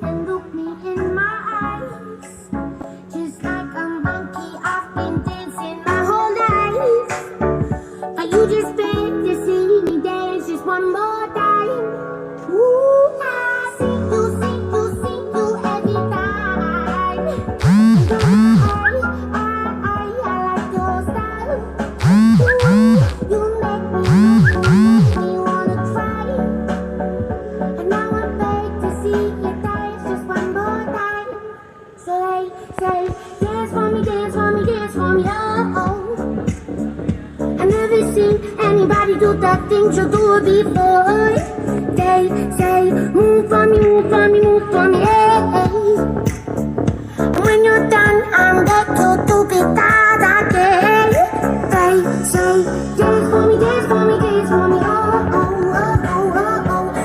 And look me in my eyes, just like a monkey. I've been dancing my whole life, but you just beg to see me dance just one more time. Ooh, I see you every time. I like your style. Ooh, you make me wanna cry. And now I beg to see you dance just one more time. So they say, dance for me, dance for me, dance for me, oh. I never seen anybody do the things you do before. They say, move for me, move for me, move for me, hey. When you're done, I'm back to do it again. They say, dance for me, dance for me, dance for me, oh.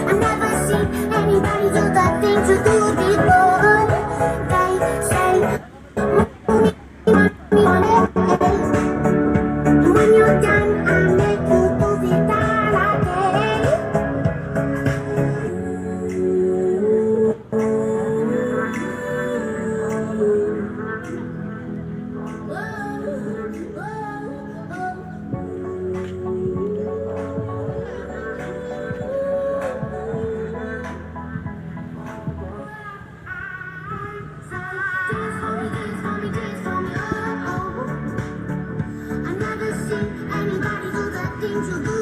I never seen anybody do the things you do before. They say, move me on it. And when you're done, I make you do it I never seen anybody do the things you do.